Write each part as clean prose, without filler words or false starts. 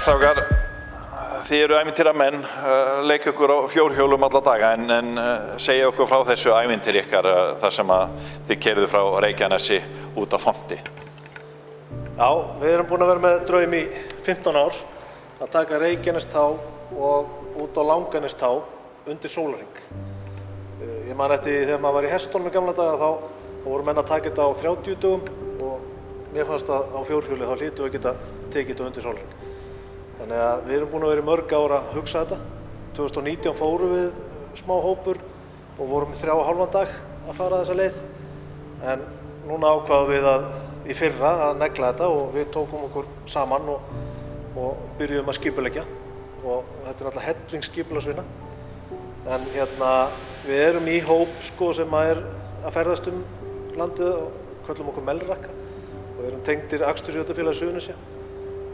Strákar, þið eru ævintýramenn, leika ykkur á fjórhjólum alla daga en segja okkur frá þessu ævintýri ykkar þar sem að þið keyrðu frá Reykjanesi út á Fonti. Já, við erum búin að vera með draum í 15 ár að taka Reykjanestá og út á Langanestá undir sólarhring. Ég man eftir því þegar maður var í Hesthólmi í gamla daga þá voru menn að taka þetta á 30 dögum og mér fannst að á fjórhjóli þá hlýtum við geta tekið þetta undir sólarhring. Þannig að við erum búin að vera í mörg ár að hugsa þetta. 2019 fórum við smá hópur og vorum í 3,5 dag að fara þessa leið. En núna ákváðum við í fyrra að negla þetta og við tókum okkur saman og byrjuðum að skipuleggja. Og þetta er náttúrulega hellingsskipulagsvinna. En við erum í hóp sem er að ferðast landið og köllum okkur Melrakka. Og við erum tengdir Akstursjótafélagi Suðurnesja.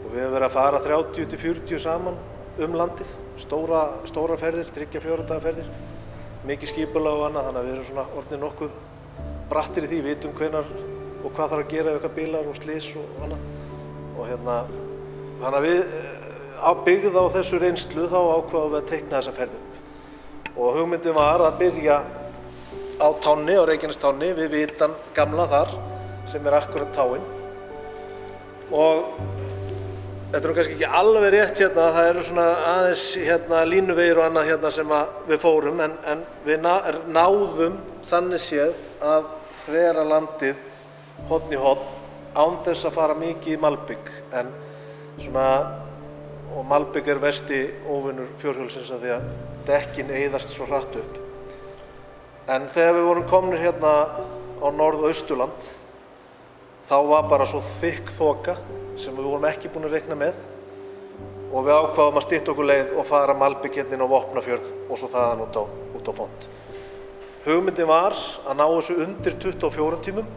Og við höfum verið að fara 30 til 40 saman landið. Stóra ferðir, 3-4 daga ferðir. Mikið skipulag og annað, þannig að við erum svona orðnir nokkuð brattir í því, vitum hvenær og hvað þarf að gera ef eitthvað bilar og slys og annað. Og þannig að við byggð á þessu reynslu þá ákváðum við að teikna þessa ferð upp. Og hugmyndin var að byrja á Tánni, á Reykjanestánni, við Vitan gamla þar, sem er akkurat táin. Og þetta er kannski ekki alveg rétt það eru svona aðeins línuvegir og annað sem við fórum, en við náðum þannig séð að þvera landið horn í horn án þess að fara mikið í malbygg, en og malbygg er versti óvinur fjórhjólsins af því að dekkin eyðast svo hratt upp. En þegar við vorum komnir á Norðausturland, þá var bara svo þykk þoka sem við vorum ekki búin að reikna með og við ákváðum að stytta okkur leið og fara malbygg inn á Vopnafjörð og svo þaðan út á Font. Hugmyndin var að ná þessu undir 24 tímum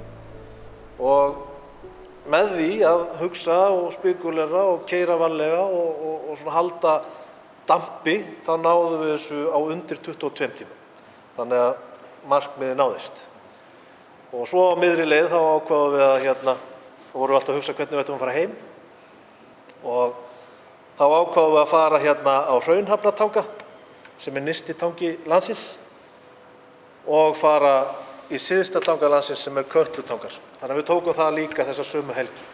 og með því að hugsa og spekulera og keyra varlega og svona halda dampi, þá náðum við þessu á undir 22 tímum. Þannig að markmiðið náðist. Og svo á miðri leið þá ákváðum við að vorum við alltaf að hugsa hvernig við ættum að fara heim. Og þá ákváðum við að fara á Hraunhafnartanga, sem er nyrsti tangi landsins, og fara í syðsta tanga landsins sem er Kötlutangar. Þannig að við tókum það líka þessa sömu helgi.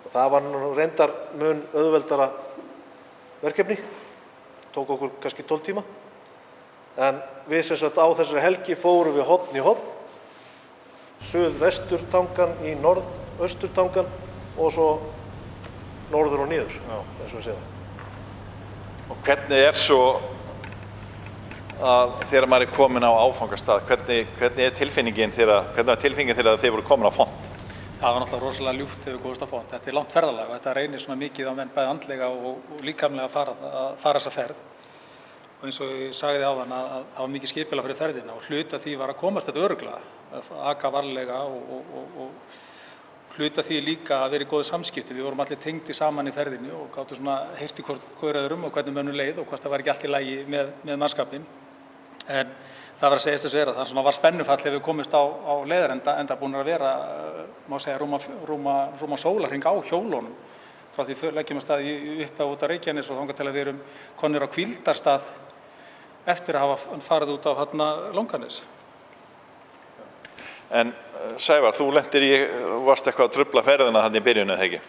Og það var reyndar mun auðveldara verkefni. Tók okkur kannski 12 tíma. En við á þessari helgi fórum við horn í horn, suðvesturtangan í norðausturtangan og svo norður og niður, eins og við séum það. Og hvernig svo að þegar maður er komin á áfangastað, hvernig er tilfinningin þegar þið voru komin á Font? Það var náttúrulega rosalega ljúft þegar við komumst á Font. Þetta er langt ferðalag og þetta reynir svona mikið á menn bæði andlega og líkamlega að fara þessa ferð. Og eins og ég sagði áðan að það var mikið skipulag fyrir ferðina og hluta því var að komast þetta örugglega, að aka varlega og hluta því líka að vera í góðu samskipti. Við vorum allir tengdir saman í ferðinni og gátum svona heyrt í hvor öðrum og hvernig mönnum leið og hvort það var ekki allt í lagi með mannskapinn. En það var að segjast þess að það svona var spennufall þegar við komist á leiðarenda, enda búin að vera, má segja, rúma sólarhring á hjólunum. Frá því leggjum að stað upp út á Reykjanes og þangað til að við erum komnir á hvíldarstað eftir að hafa farið út á Langanes. En Sævar, þú varst eitthvað að trufla ferðina í byrjun, eða ekki?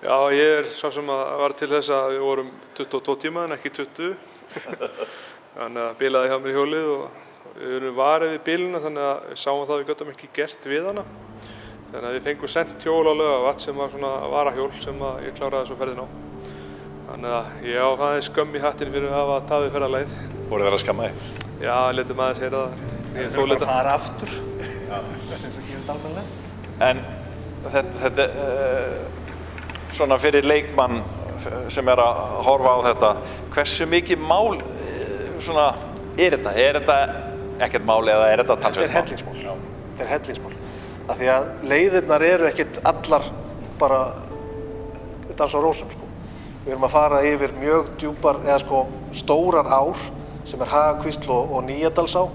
Já, ég sá sem að var til þess að við vorum 22 tíma en ekki 20. Þannig að bilaði hjá mér hjólið og við erum varið við bíluna, þannig að við sáum það að við gátum ekki gert við hana. Þannig að við fengum sent hjól á Laugarvatn sem var svona varahjól sem ég kláraði svo ferðin á. Þannig að ég á aðeins skömm í hattinn fyrir að hafa tafið ferðalagið. Voruð þær að skamma þig? Já, létum aðeins heyra það. Ég þóla þetta að fara aftur. Já, þetta eins og gefið almennilega. En þetta svona fyrir leikmann sem er að horfa á þetta, hversu mikið mál er þetta? Er þetta ekkert mál eða er þetta talsvert mál? Þetta er hellingsmál. Af því að leiðirnar eru ekkert allar bara dans á rósum. Við erum að fara yfir mjög djúpar eða stórar ár sem er Hagakvísl og Nýjadalsá,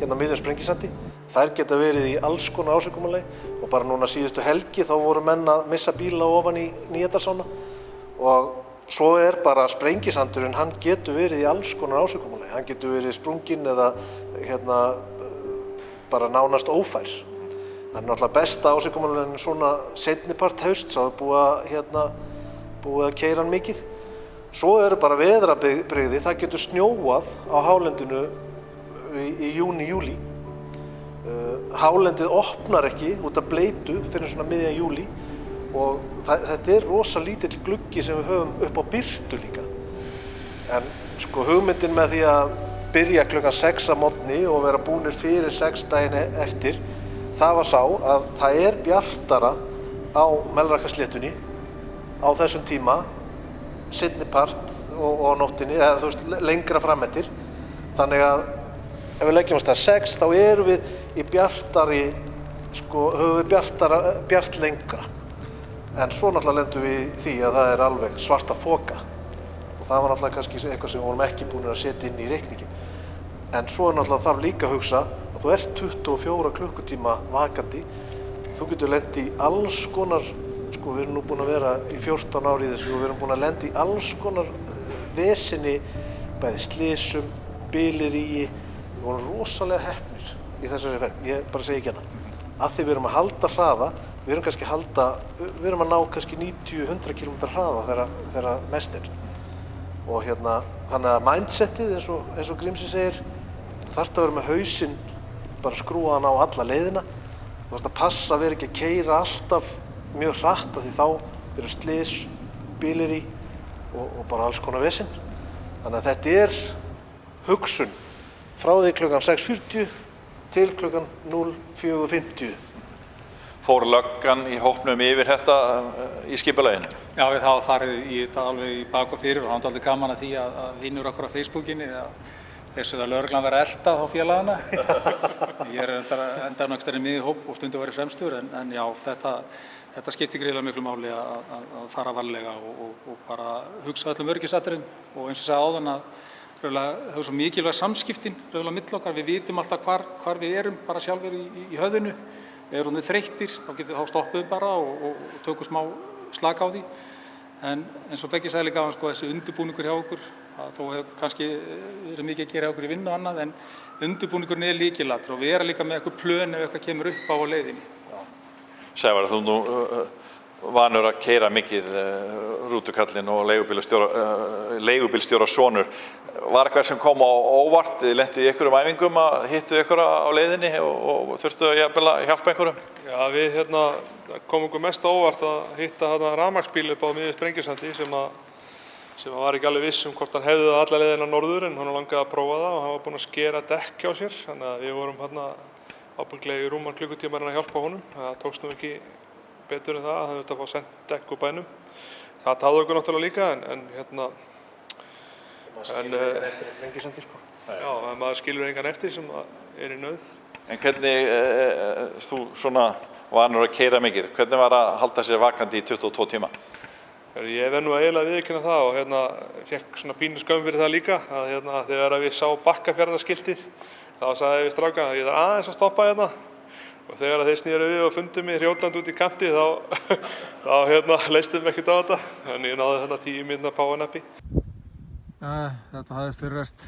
miðjum Sprengisandi. Þær geta verið í alls konar ásigkomulagi og bara núna síðustu helgi þá voru menn að missa bíla ofan í Nýjadalsána og svo bara sprengisandurinn, hann getur verið í alls konar ásigkomulagi. Hann getur verið sprunginn eða bara nánast ófær. Það náttúrulega besta ásigkomulaginn svona seinnipart hausts, það búið að keyra hann mikið. Svo bara veðrabrigði, það getur snjóað á hálendinu í júni, júlí. Hálendið opnar ekki út af bleytu fyrir svona miðjan júlí og þetta rosa lítill gluggi sem við höfum upp á birtu líka. En sko hugmyndin með því að byrja klukkan 6 að morgni og vera búnir fyrir 6 daginn eftir, það var sá að það bjartara á Melrakkasléttunni á þessum tíma, seinnipart og á nóttinni, eða þú veist, lengra fram eftir. Þannig að ef við leggjum af stað 6, þá erum við í bjartari, höfum við bjart lengra. En svo náttúrulega lendum við í því að það alveg svarta þoka. Og það var náttúrulega kannski eitthvað sem við vorum ekki búin að setja inn í reikninginn. En svo náttúrulega þarf líka að hugsa að þú 24 klukkutíma vakandi. Þú getur lent í alls konar, við erum nú búin að vera í 14 ári í þessu og við erum búin að lenda í alls konar vesinni, bæði slysum, bileríi. Við vorum rosalega heppnir í þessari ferð, ég bara segi ekki annað. Af því við erum að halda hraða, við erum að ná kannski 90-100 km hraða þegar mest Og þannig að mindsetið, eins og Grímsey segir, þú þarft að vera með hausinn bara skrúaðan á alla leiðina. Þú þarft að passa að vera ekki að keyra alltaf mjög hratt, af því þá eru slys, bilerí og bara alls konar vesinn. Þannig að þetta hugsun frá því klukkan 6:40 til klukkan 04:50. Fór löggan í hópnum yfir þetta í skipulaginu? Já, við hafa farið í þetta alveg í bak og fyrir og það aldrei gaman að því að vinnur okkur á Facebookinni þessu að lögreglan vera að elta þá félagana. Ég enda náttúrulega miðið hóp og stundum verið fremstur en já, þetta skiptir gríðarlega miklu máli að fara varlega og bara hugsa öllum öryggisatriðum og eins og sagði áðan að það svo mikilvæg samskiptin milli okkar, við vitum alltaf hvar við erum bara sjálfur í höfðinu. Erum við þreyttir, þá stoppum við bara og tökum smá slaka á því. En eins og Beggi sagði líka þessi undirbúningur hjá okkur, þó hefur kannski verið mikið að gera hjá okkur í vinnu og annað, en undirbúningurinn lykilatriði og vera líka með eitthvað plön ef eitthvað kemur upp á leiðinni. Sævar, þú nú vanur að keyra mikið rútukallinn og leigubílstjóra sonur. Var eitthvað sem kom á óvart? Þið lentu í einhverjum æfingum að hittu ykkur á leiðinni og þurftu að hjálpa einhverjum? Já, við kom okkur mest á óvart að hitta rafmagnsbíl upp á miðju Sprengisandi sem var ekki alveg viss hvort hann hefði það alla leiðina norður en hann langaði að prófa það og hann var búinn að skera dekk hjá sér. Þannig að við vorum ábyggilega í rúman klukkutíma að hjálpa honum. Það tókst nú ekki betur en það þurfti að fá sent dekk úr bænum. Það táði okkur náttúrulega líka en maður skilur engan eftir Sprengisandi Já, maður skilur engan eftir sem í nauð. En hvernig þú svona vanur að keyra mikið, hvernig var að halda sér vakandi í 22 tíma? Ég verð nú eiginlega viðurkenna það og fékk svona pínu skömm fyrir það líka að þegar við sá Bakkafjarðarskiltið þá sagði ég við strákana að ég þarf aðeins að stoppa og þegar þeir snéru við og fundu mig hrjótandi út í kanti þá leistum við ekkert á þetta en ég náði 10 mínútna powernappi. Þetta hafðist fyrir rest.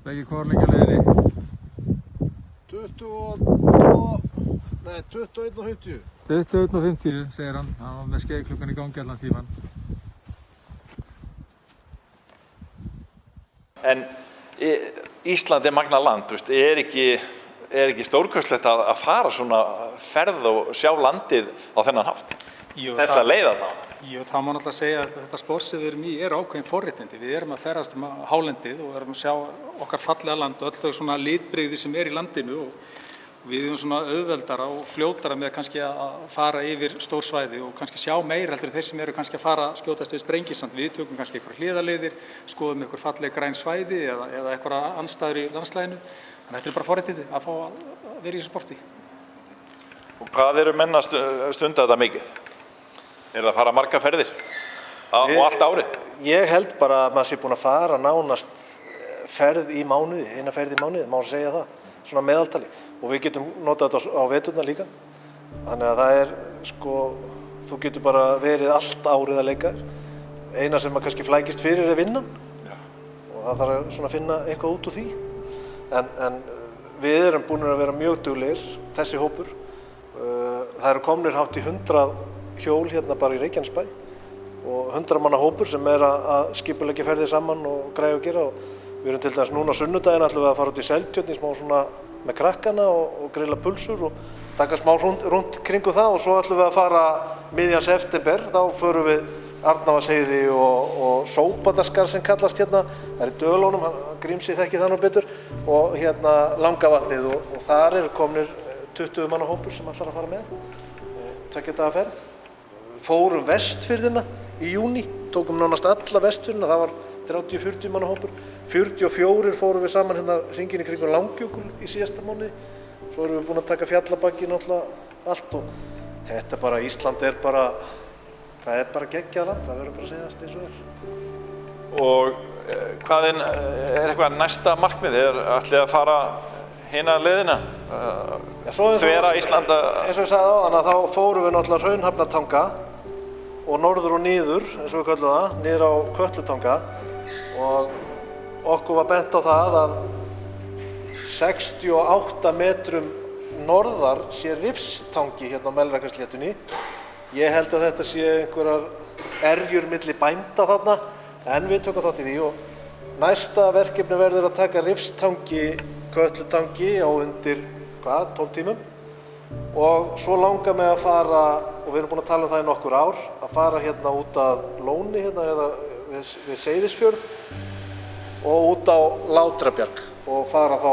Beggi hvor lengi á leiðinni? 21:50. 21:50 segir hann var með skeiðklukkan í gangi allan tíman. En Ísland magna land, ekki stórkostlegt að fara svona ferð og sjá landið á þennan hátt? Þessa leiða þá? Jú, það má náttúrulega segja að þetta sport sem við erum í ákveðin forréttindi. Við erum að ferðast hálendið og erum að sjá okkar fallega land og öll þau svona litbrigði sem í landinu og við erum svona auðveldara og fljótara með kannski að fara yfir stór svæði og kannski sjá meira heldur þeir sem eru kannski að fara skjótast við Sprengisand. Við tökum kannski einhverjar hliðarleiðir, skoðum einhver falleg græn svæði eða einhverjar andstæður í landslæginu. Þannig þetta bara forréttindi að fá að vera í þessu sporti. Og hvað eru menn að stunda þetta mikið? Það að fara margar ferðir og allt árið? Ég held bara að maður sé búinn að fara nánast ferð í mánuði, eina ferð í mánuði, má segja það, svona meðaltali. Og við getum notað þetta á veturna líka. Þannig að þú getur bara verið allt árið að leika þér. Eina sem að kannski flækist fyrir er vinnan og það þarf að svona finna eitthvað út úr því. En við erum búin að vera mjög duglegir, þessi hópur. Það eru komnir hátt í 100 hjól hérna bara í Reykjanesbæ og 100 manna hópur sem er að skipuleggja ferðir saman og græja og gera. Og við erum til dæmis núna á sunnudaginn ætlum við að fara út í Seltjörn í smá svona með krakkana og grilla pulsur og taka smá rúnd kringu það og svo ætlum við að fara miðjan september, þá förum við Arnarvatnsheiði og Sópadaskar sem kallast hérna, það er í Dölunum, Grímsi þekki það nú betur, og hérna Langavatnið og þar eru komnir 20 manna hópur sem ætlar að fara með, 2 daga ferð. Fórum Vestfirðina í júní, tókum nánast alla Vestfirðina, það var 30-40 manna hópur. 44 fórum við saman hérna hringinn í kringum Langjökul í síðasta mánuði. Svo erum við búin að taka Fjallabakki náttúrulega allt og þetta bara, Ísland er bara, það er bara geggjað land, það verður bara að segjast eins og er. Og hvað er eitthvað næsta markmið? Ætlið að fara hina leiðina? Þvera Íslanda? Eins og ég sagði áðan að þá fórum við náttúrulega Hraunhafnartanga og norður og niður, eins og við köllum það, niður á Kötlutanga og okkur var bent á það að 68 metrum norðar sé Rifstangi hérna á Melrakkasléttunni. Ég held að þetta sé einhverjar erjur milli bænda þarna, en við tökum þátt í því og næsta verkefni verður að taka Rifstangi, Kötlutangi á undir, 12 tímum og svo langar mig að fara, og við erum búin að tala um það í nokkur ár, að fara hérna út að Lóni hérna eða við Seyðisfjörð og út á Látrabjarg og fara þá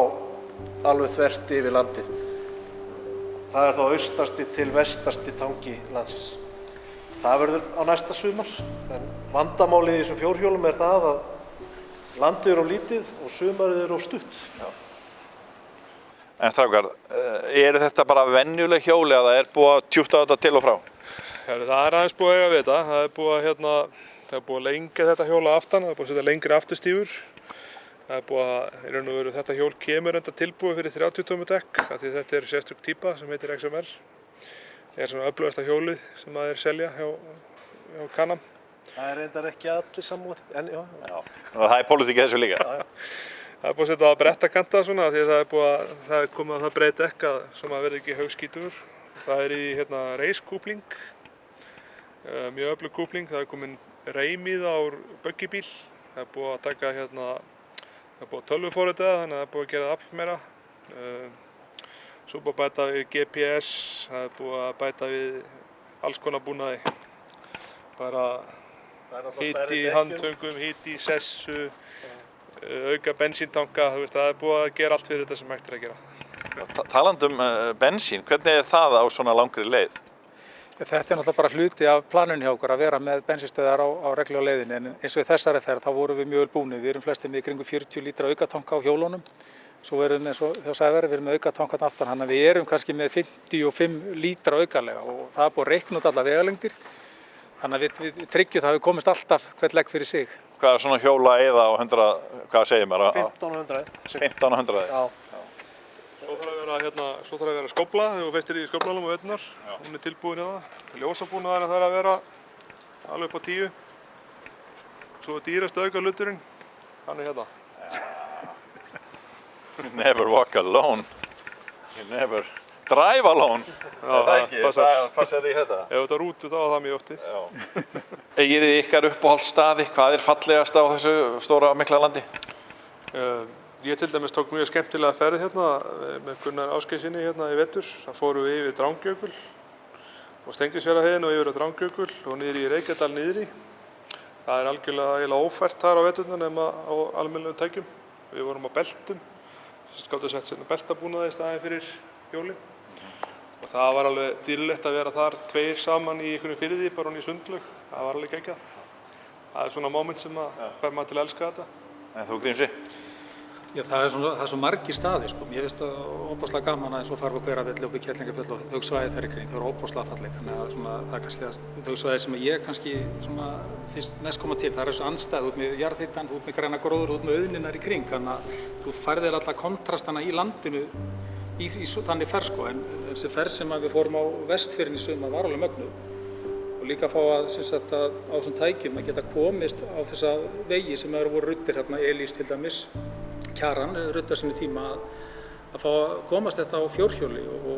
alveg þvert yfir landið. Það er þá austasti til vestasti tangi landsins. Það verður á næsta sumar, en vandamálið í þessum fjórhjólum er það að landið er of lítið og sumarið er of stutt. Já. En strákar, þetta bara venjuleg hjól eða er búið að tjúta þetta til og frá? Það er aðeins búið að eiga við þetta. Það er búið að lengja þetta hjóla aftan, það er búið að setja lengri afturstífur. Það er búið að, í raun og veru, þetta hjól kemur enda tilbúið fyrir 30 tómu dekk, af því þetta er sérstök típa sem heitir XMR. Það er svona öflugasta hjólið sem maður selja hjá Can-Am. Það er reyndar ekki allir sammála, en já. Og það er pólitík í þessu líka? Já. Það er búið að setja á brettakanta svona, því að það er komið að það breið dekk að svona verði ekki haugskítugur. Það er í reiskúpling, mjög öflug kúpling. Það er komin reymið á buggibíl. Það er búið að taka það er búið að tölvuforrita þannig að það er búið að gera það afl meira. Svo búið að bæta við GPS, það er búið að bæta við alls konar búnaði. Bara hít í handtöngum, hít í sessu, auka bensíntanka, það er búið að gera allt fyrir þetta sem hægt er að gera. Talandi um bensín, hvernig er það á svona langri leið? Þetta er náttúrulega bara hluti af planinu hjá okkur að vera með bensínstöðvar á reglu á leiðinni, en eins og í þessari ferð þá vorum við mjög vel búnir. Við erum flestir með kringum 40 lítra aukatanka á hjólunum. Svo erum við eins og hjá Sævari, við erum með aukatankan aftan, þannig að við erum kannski með 55 lítra aukalega og það er búið að reikna út alla vegalengdir. Þannig að við tryggjum það að við komist alltaf hvern legg fyrir sig. Hvað er svona hjóla eða á 100, hvað segir maður? 1500. 1500? Já. Svo þarf að vera skófla þegar þú festir í skóflanum og veturnar. Hún er tilbúin í það. Ljósabúnaðurinn þarf að vera alveg upp á 10. Svo er dýrasti aukaluturinn, hann er hérna. You never walk alone. You never drive alone. Það passar í þetta. Ef þetta rútu þá er það mjög oftið. Eigið þið ykkar uppáhaldsstaði? Hvað er fallegast á þessu stóra mikla landi? Ég til dæmis tók mjög skemmtilega ferð hérna með Gunnar Ásgeirssyni hérna í vetur. Það fórum við yfir Drangjökul og Stengisfjarðarheiðina og yfir á Drangjökul og niður í Reykjadal niðri. Það er algjörlega ófært þar á veturna nema á almennilegum tækjum. Við vorum á beltum, gátum sett beltabúnaði í staðinn fyrir hjólin. Og það var alveg dýrlegt að vera þar tveir saman í einhverjum firði, bara í sundlaug. Það var alveg geggjað. Það er svona moment sem fær maður til að elska þetta. En þú Grímsi? Já, það er svo margir staði, sko. Ég veist að óbáslega gaman að eins og fara á Hveravelli og Kerlingarfjöll og þau svæði þar í kring. Það er óbáslega falleg, þannig að það er kannski þau svæði sem ég kannski finnst mest koma til. Það er þessu andstæð, út með jarðhitann, út með græna gróður, út með auðninnar í kring. Þannig að þú færðir alla kontrastana í landinu í þannig ferð, sko. En þessi ferð sem við fórum á Vestfirðinni í sumar var alveg mögnuð. og líka fá að, sem sagt, að á þessum tækjum að geta komist á þessa vegi sem eru voru ruddir hérna, Elís til dæmis, Kjaran ruddar sinni tíma að fá að komast þetta á fjórhjóli og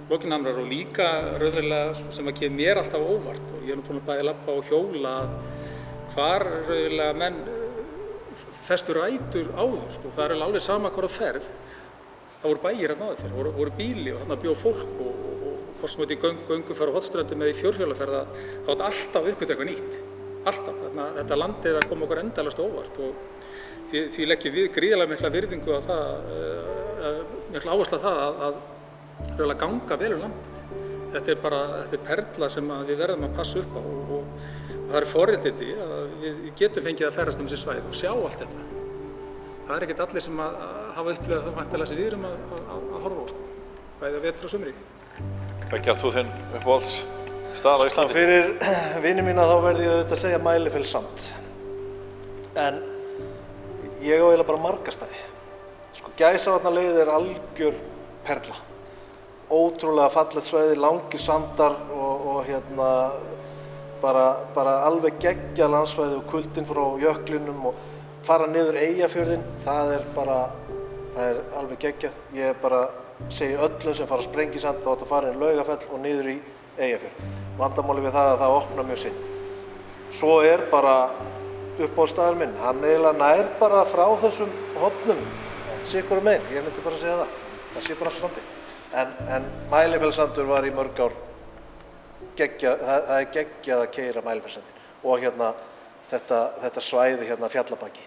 Lokinhamrar og líka raunverulega sem að kemur mér alltaf óvart og ég er nú búinn að bæði labba og hjóla hvar raunverulega menn festu rætur áður, sko. Það er alveg sama hvar á ferð. Það voru bæir hérna áður fyrir, voru bíli og hérna bjó fólk og hvort sem þetta í gönguferð á Hornströndum eða í fjórhjólaferð þá átti alltaf uppgöt eitthvað nýtt. Alltaf. Þetta landið að koma okkur endalaust óvart og því leggjum við gríðarlega mikla virðingu á það, mikla áherslu á það að raunverulega ganga vel landið. Þetta er perla sem við verðum að passa upp á og það er forréttindi að við getum fengið að ferðast þessi svæði og sjá allt þetta. Það er ekkert allir sem að hafa upplifað það væntanlega sem við erum að horfa á, sko. Bæði að vetri og sumri. Beggi, átt þú þinn uppáhalds stað á Íslandi? Fyrir vini mína þá verði ég auðvitað að segja Mælifellssand. En ég á eiginlega bara marga staði. Sko, Gæsavatnaleiðin er algjör perla. Ótrúlega fallegt svæði, langir sandar og hérna bara alveg geggjað landsvæði og kuldinn frá jöklinum og fara niður Eyjafjörðinn, það er alveg geggjað. Ég bara segi öllum sem fara að Sprengisand þá átt að fara inn Laugafell og niður í Eyjafjörð. Vandamáli við það að það opna mjög seint. Svo er bara uppáhaldsstaður minn, hann eiginlega nær bara frá þessum hornum, sikkur megin, ég myndi bara segja það sé bara svo standi. En Mælifellssandur var í mörg ár geggjað, það er geggjað að keyra Mælifellssandinn og hérna þetta svæði hérna Fjallabaki.